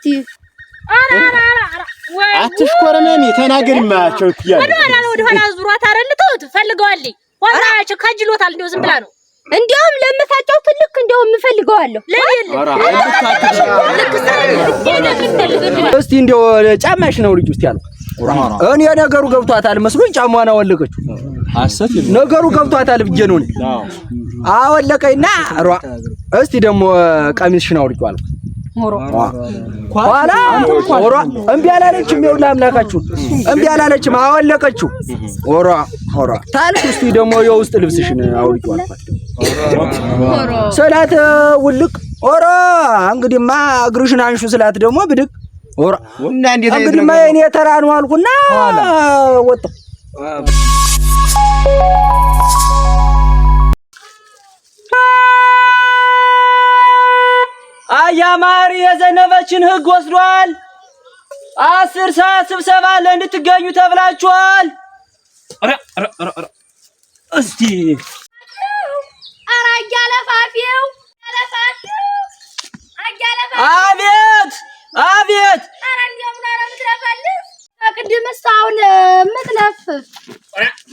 እስቲ አራ አትሽኮረመም ተናገሪማቸው ይያል ወደ ኋላ ዙሯት አይደል ተውት ፈልገዋለኝ ወራቸው ከጅሎታል እንደው ዝም ብላ ነው እንዲያውም ለምታጫው ትልቅ እንደውም ፈልገዋለሁ ለሌለ እስቲ እንደው ጫማሽ ነው ልጅ ውስጥ ያለው እኔ ነገሩ ገብቷታል መስሎኝ ጫማዋን አወለቀችው አሰት ነገሩ ገብቷታል ብዬ ነው አወለቀኝና እስቲ ደግሞ ቀሚስሽን አውልቂው አልኩ ኋላ እምቢ አላለችም ይኸውልህ አምላካችሁ እምቢ አላለችም አወለቀችው ኦራ ታልኩ እስቲ ደግሞ የውስጥ ልብስሽን አውልቂው አልኳት ስላት ውልቅ ኦራ እንግዲህማ እግርሽን አንሹ ስላት ደግሞ ብድግ ኦራ እና እንዴት እንግዲህማ እኔ ተራ ነው አልኩና ወጣ አያማሪ የዘነበችን ህግ ወስዷል 10 ሰዓት ስብሰባ ለእንድትገኙ ተብላችኋል እስቲ አራያለፋፊው አቤት አራ እንደምን አረምትለፈልፍ አቅድምስታውን ምትለፍ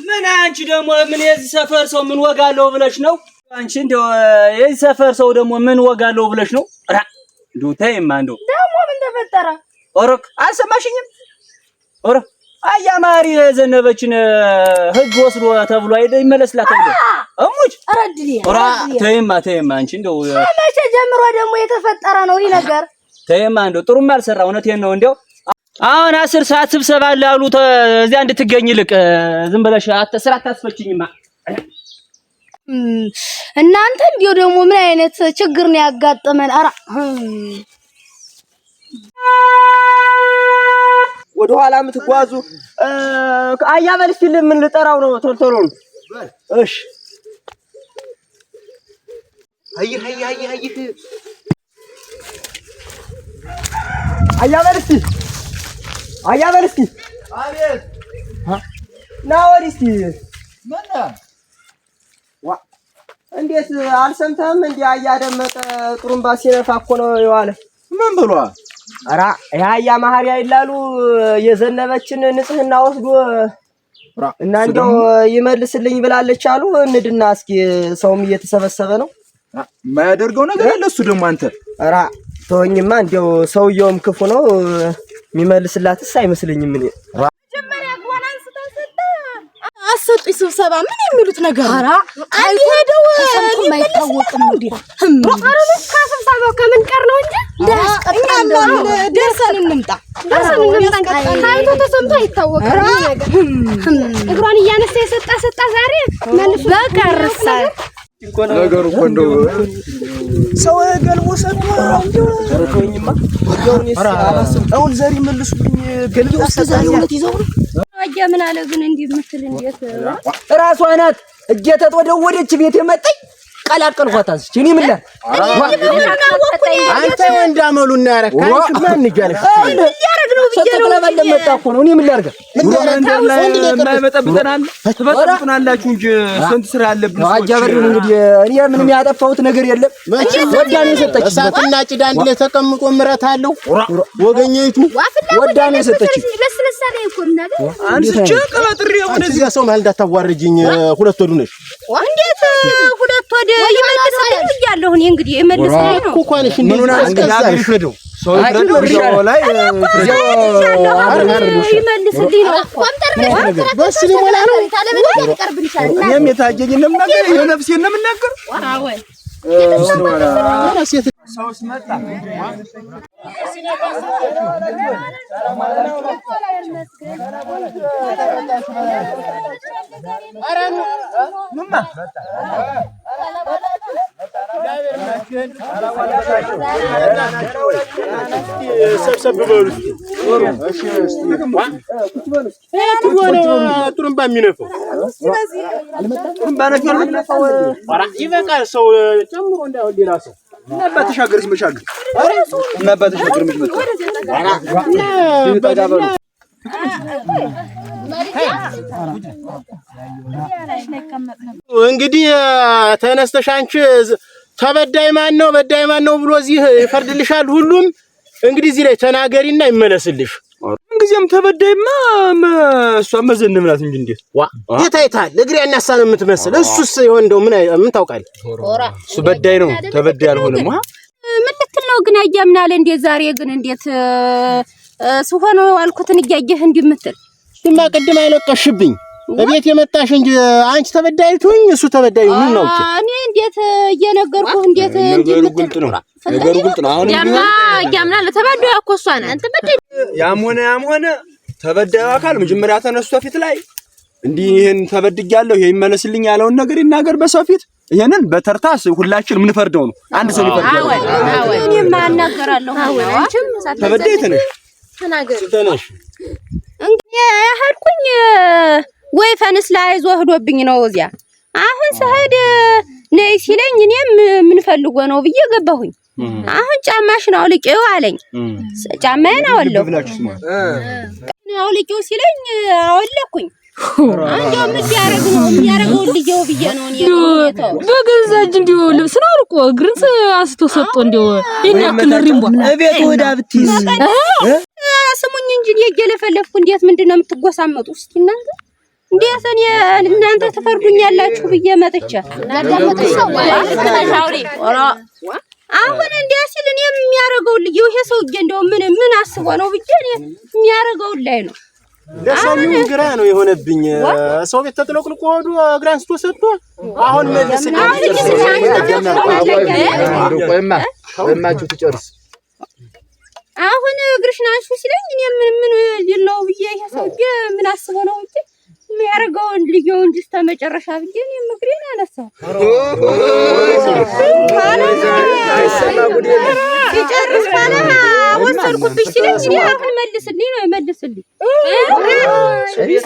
ምን አንቺ ደግሞ ምን የዚህ ሰፈር ሰው ምን ወጋለው ብለሽ ነው አንቺ እንደው የዚህ ሰፈር ሰው ደግሞ ምን ወጋለው ብለሽ ነው እንደው ተይማ እንደው ደግሞ ምን ተፈጠረ ኦሮክ አልሰማሽኝም ኦሮክ አያማሪ የዘነበችን ህግ ወስዶ ተብሎ አይደል ይመለስላት ተብሎ እሙጭ አረድሊ ኦራ ተይማ አንቺ እንደው መቼ ጀምሮ ደግሞ የተፈጠረ ነው ይሄ ነገር ተይማ እንደው ጥሩም አልሰራ እውነቴን ነው እንደው አሁን 10 ሰዓት ስብሰባ አሉ እዚያ እንድትገኝ ልቅ ዝም ብለሽ ስራ አታስፈችኝማ እናንተ እንዲው ደግሞ ምን አይነት ችግር ነው ያጋጠመን አራ ወደ ኋላ የምትጓዙ አያበል እስቲ ምን ልጠራው ነው ቶሎ እሺ አይ አያበል እስቲ አቤት ናወሪ እስቲ ማና እንዴት አልሰምተም እንዴ አያደመጠ ጥሩምባ ሲነፋ እኮ ነው የዋለ ምን ብሏ አራ ያያ ማህሪያ ይላሉ የዘነበችን ንጽህና ወስዶ እና እንደው ይመልስልኝ ብላለች አሉ እንድና እስኪ ሰውም እየተሰበሰበ ነው ማያደርገው ነገር አለ እሱ ደግሞ አንተ አራ ተወኝማ እንደው ሰውየውም ክፉ ነው የሚመልስላትስ አይመስልኝም እኔ መጀመሪያ ጓናን ስተሰጠ አሰጡኝ ስብሰባ ምን የሚሉት ነገር አራ አይሄደው የማይታወቅም እንዴ አረም ከስብሰባው ከምን ቀር ነው እንጂ እንዳስቀጣና ደርሰን እንምጣ ታይቶ ተሰምቶ አይታወቅም ነገር እግሯን እያነሳ የሰጣ ዛሬ መልሶ በቀርሳ ነገሩ እኮ እንደው ሰው ገልቦ ሰጥቶ ተረቶኝማ አሁን ዛሬ መልሱልኝ ገልቦ ዛሬ ወለት ይዘው አያ ምን አለ ግን እንዴ ምትል እንዴት ራሷ ናት እጀተት ወደች ቤት የመጣኝ ቀላቀልኳት አንስቼ እኔ ምን አንተ ወንድ አመሉና ያረካሽ ማን ይጋለሽ ያረግ ነው ተተለባለ መጣ እኮ ነው እኔ ምን ላርጋ ማይመጣብጠናል ተበጣጥናላችሁ እንጂ ስንት ስራ አለብን አጃበር እንግዲህ እኔ ምንም ያጠፋሁት ነገር የለም ወዳኔ ሰጠች እሳትና ጭዳ አንድ ላይ ተቀምጦ ምረት አለው ወገኘይቱ ወዳኔ ሰጠች ለስለሳለ ይኮና አንስቼ ቀላጥሬ ወደዚህ ሰው ማለት እንዳታዋርጂኝ ሁለት ወዱ ነሽ እንዴት ሁለት ወደ ይመልሳል ይያለሁ እኔ እንግዲህ ይመልሳል ነው እኮ ነሽ ምኑን አስቀዛሽ ሄደው ሰው ይረዳው ላይ ይመልስልኝ ነው ቆምጠር በስ ሊሞላ ነው እኔም የታየኝንም ነገር የነፍሴን ነው የምናገር አዎ ሰውስ መጣ ሰብሰብ በሉ እሺ ጥሩምባ የሚነፋው ጥሩምባ ነፋው ይበቃል ሰው ጨምሮ እንዳይወድ ራሱ ነባ ተሻገርሽ መሻገር ነባ ተሻገር እንግዲህ ተነስተሽ አንቺ ተበዳይ ማን ነው በዳይ ማን ነው ብሎ እዚህ ይፈርድልሻል ሁሉም እንግዲህ እዚህ ላይ ተናገሪና ይመለስልሽ። እንግዲህም ተበዳይማ እሷ መዘንምናት እንጂ እንዴት ዋ የታይታል እግሬ ያናሳ ነው የምትመስል። እሱስ ይሆን እንደው ምን ታውቃለህ? እሱ በዳይ ነው ተበዳይ አልሆነም። ምን ልትል ነው ግን አያምናለ እንዴ ዛሬ ግን እንዴት ስሆነ አልኩትን እያየህ እንዲምትል ድማ ቅድም አይለቀሽብኝ እቤት የመጣሽ እንጂ አንቺ ተበዳይቱኝ እሱ ተበዳዩ ምን ነው እኔ እንዴት እየነገርኩህ እንዴት ነገሩ ግልጥ ነው። ነገሩ ግልጥ ነው። አሁን ያምና ለተበዳዩ እኮ እሷ ናት። አንተ በዳይ ያም ሆነ ተበዳዩ አካል መጀመሪያ ተነስቶ ፊት ላይ እንዲህ ይሄን ተበድያለሁ ይሄ ይመለስልኝ ያለውን ነገር ይናገር በሰው ፊት። ይሄንን በተርታስ ሁላችንም እንፈርደው ነው። አንድ ሰው ይፈርደው። እኔ ማናገራለሁ። አንቺም ተበዳይ ተነሽ እንግዲህ ያህልኩኝ ወይ ፈንስ ላይ ዞህዶብኝ ነው እዚያ አሁን ሰሄድ ነይ ሲለኝ እኔም ምን ፈልጎ ነው ብዬ ገባሁኝ። አሁን ጫማሽን አውልቂው አለኝ። ጫማዬን አወለኩ። አውልቂው ሲለኝ አወለኩኝ። አንዴው ምን ያረግ ነው የሚያረገው ልጅው ብዬ ነው እኔ በገዛ እጅ እንዲሁ ልብስ ነው አልቆ ግርንስ አስቶ ሰጥቶ እንዲሁ ይናክል ሪምቦ እቤት ወዳ ብትይዝ ስሙኝ እንጂ እየለፈለፍኩ እንዴት ምንድነው የምትጎሳመጡ? እስኪ እንዴት እናንተ ተፈርዱኛላችሁ ብዬ መጥቼ አሁን እንዴ ሲል እኔ የሚያረገው ልጅው ይሄ ሰውዬ እንደው ምን አስቦ ነው ብዬ እኔ የሚያረገው ላይ ነው ለሰው ግራ ነው የሆነብኝ። ሰው ቤት ተጥለቅልቆ ሆዱ እግር አንስቶ ሰጥቶ አሁን መልስ ወይማችሁ ትጨርስ አሁን እግርሽን አንሹ ሲለኝ እኔ ምን ይለው ብዬ ይሄ ሰውዬ ምን አስቦ ነው እንጂ የሚያረጋውን ልጅው እንጂ ተመጨረሻ ብዬ እኔ እግሬን አነሳው። ይጨርስ ካለ ወሰድኩብሽ ሲለኝ እኔ አሁን መልስልኝ ነው መልስልኝ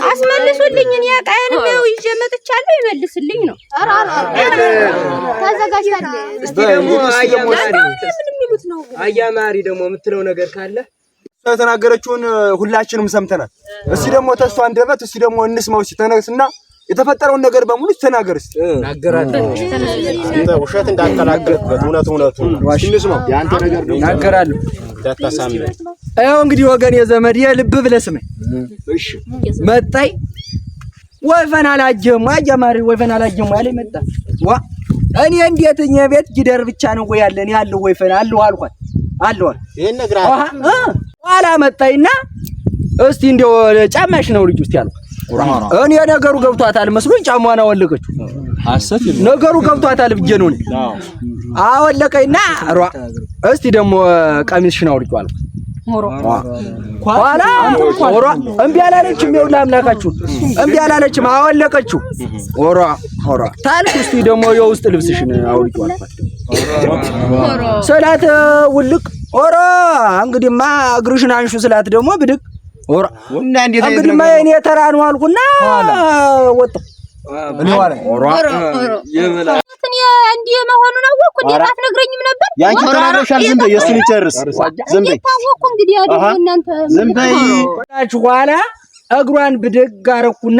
አስመልሱልኝ እኔ ቃየንም ያው ይዤ መጥቻለሁ ይመልስልኝ ነው። ተዘጋጅታለህ እስቲ ደግሞ አያማሪ ደግሞ የምትለው ነገር ካለ ተናገረችውን ሁላችንም ሰምተናል። እስቲ ደግሞ ተሷ አንደበት እስቲ ደግሞ እንስማው ሲተነስና የተፈጠረውን ነገር በሙሉ ተናገር እስቲ ናገራለ እንደ ውሸት እንዳትተናገርበት እውነቱን እንስማው ያንተ ነገር ነው ናገራለ ተታሳምነ አው እንግዲህ ወገን የዘመድ የልብ ብለስመኝ እሺ መጣይ ወይፈን አላጀም አያማሪ ወይፈን አላጀም ያለ መጣ ዋ እኔ እንዴት እኛ ቤት ጊደር ብቻ ነው ወይ ያለን ያለው ወይፈን አለው አልኳት አለው ይሄን ነገር ኋላ መጣይና እስቲ እንደው ጫማሽ ነው ልጅ ውስጥ ያለው እኔ ነገሩ ገብቷታል መስሎኝ ጫማዋን አወለቀችው። አሰት ነገሩ ገብቷታል ብዬ ነው እኔ አወለቀኝና እስቲ ደግሞ ቀሚስሽን አውልቂው አልኩ። ኋላ እምቢ አላለችም። ይኸውልህ አምላካችሁ እምቢ አላለችም አወለቀችው። ታልኩ እስቲ ደግሞ የውስጥ ልብስሽን አውልቂው አልኳት። ሰላት ውልቅ እንግዲህማ እግርሽን አንሹ ስላት ደግሞ ብድቅ እና እንዴት እንግዲህማ የኔ ተራ ነው አልኩና ወጣ እኔ ዋለ እኔ እንዴ መሆኑን አወኩ። እንዴት አትነግረኝም ነበር? ያንቺ ተናግረሻል። ዝም በይ የሱን ይጨርስ። ዝም በይ ታወኩ። እንግዲህ አይደል እናንተ ዝም በይ ኋላ እግሯን ብድግ አረኩና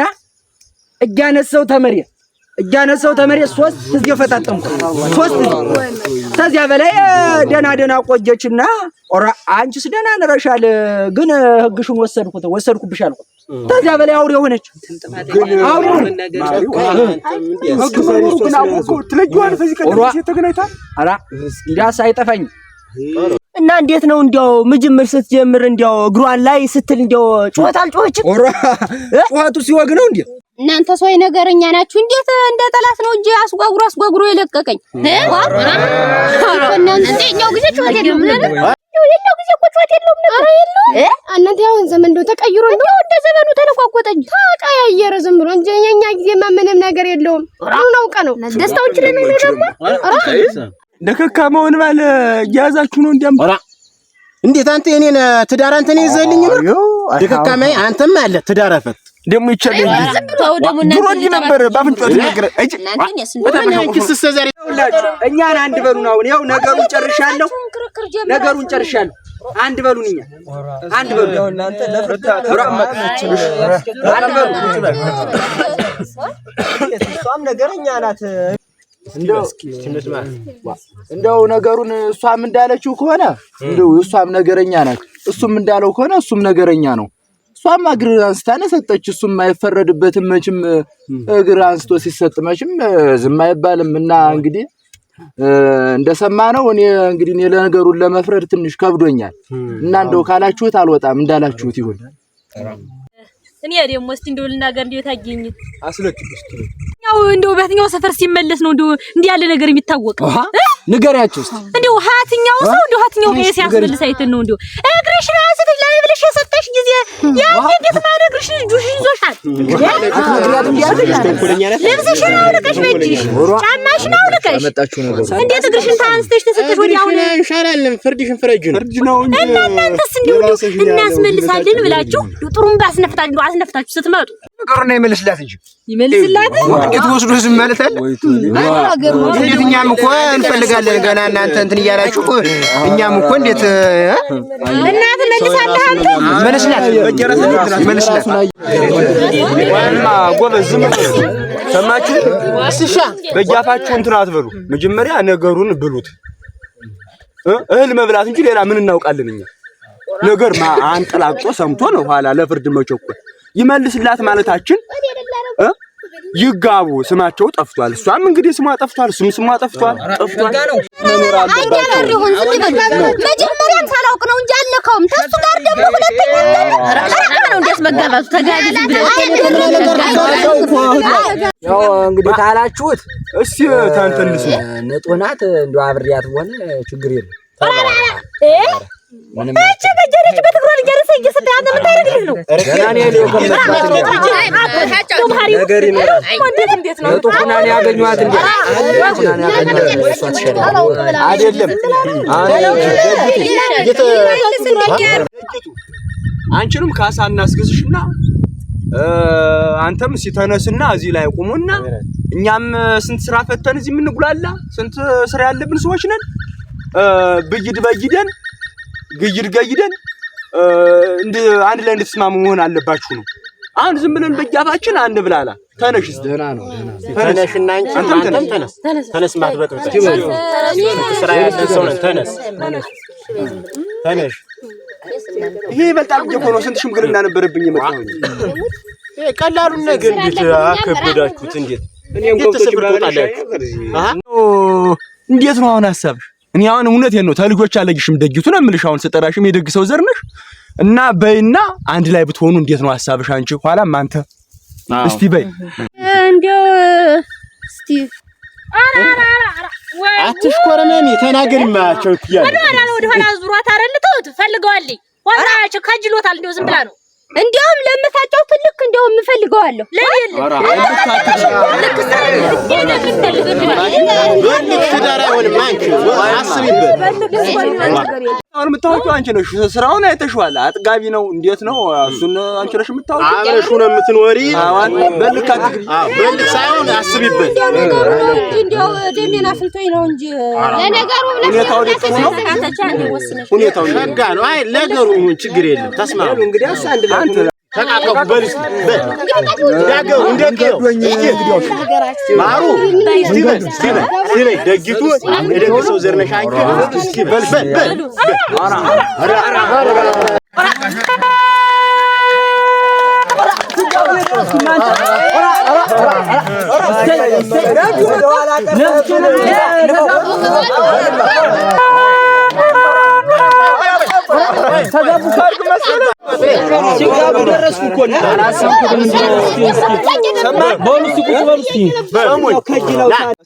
እጃነሰው ተመሪያ ሶስት ጊዜ ፈጣጠምኩ። ሶስት ከዚያ በላይ ደና ቆየችና አንቺስ ደና ነረሻል ግን ህግሽን ወሰድኩብሽ አልኩት። ከዚያ በላይ አውሬ ሆነች። እንዲያስ አይጠፋኝም። እና እንዴት ነው እንዲያው ምጅምር ስትጀምር እንዲያው እግሯን ላይ ስትል እንዲያው ጮት አልጮኸችም? ጮኸቱ ሲወግ ነው እንዴ? እናንተ ሰው ነገረኛ ናችሁ። እንዴት እንደ ጠላት ነው እንጂ አስጓጉሮ የለቀቀኝ እናንተ የኛው ጊዜ ጮት የለም ነበር። የኛው ጊዜ እኮ ጮት የለም ነበር። እናንተ ያው ዘመን እንደው ተቀይሮ ነው እንደ ዘመኑ ተለቋቆጠ እንጂ ተቀያየረ ዝም ብሎ እንጂ የኛ ጊዜማ ምንም ነገር የለውም። አሁን አውቀ ነው ደስታው ይችላል ነው ደግሞ ደከካማውን ባለ ያዛችሁ ነው እንዲያም እንዴት አንተ የኔን ትዳር አንተ ነህ ይዘልኝ ነው ደከካማይ አንተም አለ ትዳር አፈት ደሞ ይቻላል ድሮ እንዲህ ነበር ባፍንጫው ተነገረ እጂ እኛን አንድ በሉን። አሁን ያው ነገሩን ጨርሻለሁ። አንድ በሉን። እኛ አንድ በሉን። እናንተ ለፍርታ አንድ በሉን። እሷም ነገረኛ ናት። እንደው ነገሩን እሷም እንዳለችው ከሆነ እንደው እሷም ነገረኛ ናት፣ እሱም እንዳለው ከሆነ እሱም ነገረኛ ነው። እሷም እግር አንስታ ነው ሰጠች። እሱም አይፈረድበትም መቼም እግር አንስቶ ሲሰጥ መቼም ዝም አይባልም። እና እንግዲህ እንደሰማነው እኔ ለነገሩን ለመፍረድ ትንሽ ከብዶኛል። እና እንደው ካላችሁት አልወጣም እንዳላችሁት ይሁን። እኔ ደግሞ እስቲ እንደው ልናገር እንደው ታገኝ አስለቅቅ እስቲ ያው እንደው በየትኛው ሰፈር ሲመለስ ነው እንደው እንዲህ ያለ ነገር የሚታወቀው? ንገሪያችሁ እስቲ እንደው ሀትኛው ሰው እንደው ሀትኛው ጋር ሲያስመልስ አይተን ነው እንደው እግርሽ ራስህ ላይ ብለሽ የሰጠሽ ጊዜ ያ እንዴት ማድረግሽ ጁሽ ይዞሻል ልብስሽን አውልቀሽ በእጅሽ ጫማሽን አውልቀሽ እንዴት እግርሽን ታንስተሽ ተሰጠሽ ወዲያው ነው ይሻላል። ፍርድሽን ፍረጅ ነው እንጂ እናንተስ እንደው እናስመልሳለን ብላችሁ ጥሩምባ አስነፍታችሁ ስትመጡ ነገሩን ይመልስላት እንጂ ይመልስላት እንዴት ወስዶ ዝም ማለት አለ? እኛም እኮ እንፈልጋለን ገና እናንተ እንትን እያላችሁ እኛም እኮ እንዴት እናት መልሳለህ አንተ መልስላት ዋማ ጎበዝ ዝም ሰማችሁ? እስሻ በጃፋችሁ እንትን አትበሉ። መጀመሪያ ነገሩን ብሉት። እህል መብላት እንጂ ሌላ ምን እናውቃለን እኛ? ነገር አንጠላቅጦ ሰምቶ ነው ኋላ ለፍርድ መቸኮል። ይመልስላት ማለታችን ይጋቡ ስማቸው ጠፍቷል። እሷም እንግዲህ ስሟ ጠፍቷል፣ እሱም ስሟ ጠፍቷል። መጀመሪያም ሳላውቅ ነው እንጂ አልነካውም። ተሱ ጋር ደግሞ ሁለተኛ ነው እንዴት መጋባቱ ተጋቢዝ ብለው ያው እንግዲህ ታላችሁት እስቲ ታንተንስ ነጦናት እንደው አብሪያት ሆነ ችግር የለም። ምንም እቺ በጀረች በትግሯን እያረሰ እየሰጣና ምን ታረግልህ ነው? ገናኔ ነገር ይኖራል። እንዴት ነው ነጦናን ያገኙት እንዴ? አይደለም አንቺንም ካሳ እናስገዝሽና አንተም ሲተነስና እዚህ ላይ ቆሙና እኛም ስንት ስራ ፈተን እዚህ የምንጉላላ ስንት ስራ ያለብን ሰዎች ነን። ብይድ በይደን ግይድ ገይደን አንድ ላይ እንድትስማሙ መሆን አለባችሁ ነው። አሁን ዝም ብለን በጃፋችን አንድ ብላላ ተነሽ ደህና ነው ተነሽና አንተም ተነስ ማትበጥብጥ ስራ ያለ ሰው ነን። ተነሽ ይሄ ይበልጣል እኮ ነው። ስንት ሽምግልና ነበረብኝ የመጣው ይሄ ቀላሉን ነገር እንዴት አከበዳችሁት? እኔም ጎብቶች ባላላችሁ እንዴት ነው አሁን ሐሳብሽ? እኔ አሁን እውነቴን ነው ተልጆች አለግሽም ደጊቱ ነው የምልሽ። አሁን ስጠራሽም የደግ ሰው ዘር ነሽ እና በይና አንድ ላይ ብትሆኑ እንዴት ነው ሐሳብሽ? አንቺ ኋላም አንተ እስቲ በይ እንደው እስቲ አትሽኮረመሚ ተናገሪ ማያቸው ይያል ወደ ኋላ ዙሯት አይደል ተውት ፈልገዋለኝ ዋራቸው ከጅሎታል። እንደው ዝም ብላ ነው እንዲያውም ለምታጫው ትልክ እንደው የምፈልገዋለሁ ለሌለ አሁን የምታወቂው አንቺ ነሽ። ስራውን አይተሽዋል። አጥጋቢ ነው። እንዴት ነው እሱን አንቺ ነሽ የምታወቂው። አብረሽ ነው የምትኖሪ። በልክ አትግሪ። በልክ ሳይሆን አስቢበት። እንደው ደሜና ፍልቶኝ ነው እንጂ ለነገሩ ሁኔታው ደስ ነው። ሁኔታው ሸጋ ነው። አይ ነገሩ ችግር የለም። ተስማሙ እንግዲህ አንድ ላይ ተቃቀፉ። በልስ ዳገሩ እንደቀው ማሩ ሲበል ደጊቱ የደግ ሰው ዘር ነሽ አንቺ። እስኪ በል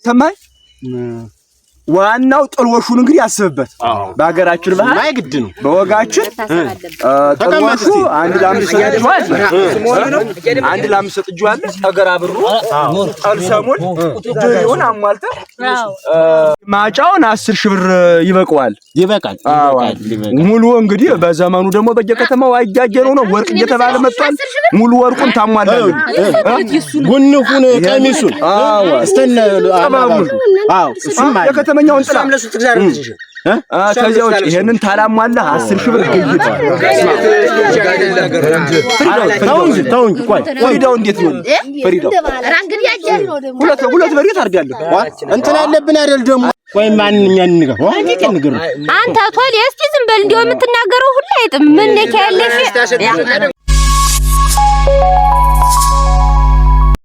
ሰማይ ዋናው ጥልወሹን እንግዲህ አስብበት። በሀገራችን ባህል ማይግድ ነው። በወጋችን ጥልወሹ አንድ ለአምስት ሰጥጇል። ተገራብሩ ጠልሰሙን ድሪውን አሟልተህ ማጫውን 10 ሺህ ብር ይበቃዋል። ሙሉ እንግዲህ በዘመኑ ደግሞ በየከተማው አያጀነው ነው ወርቅ እየተባለ መጥቷል። ሙሉ ወርቁን ታሟላለህ። ጉንፉን ቀሚሱን እስተነ የከተማኛውን ጥላ ከዚያ ውጭ ይሄንን ታላሟለህ 10 ሺህ ብር ግይት። ተው እንጂ ቆይ ፍሪዳው እንዴት ነው? ፍሪዳው ሁለት በሬ ታርዳለህ። እንትን አለብን አይደል ደግሞ ቆይ ማንኛን ንገር አንተ ቶሎ እስቲ ዝም በል እንደው የምትናገረው ሁሉ አይጥም ምን ነካለሽ?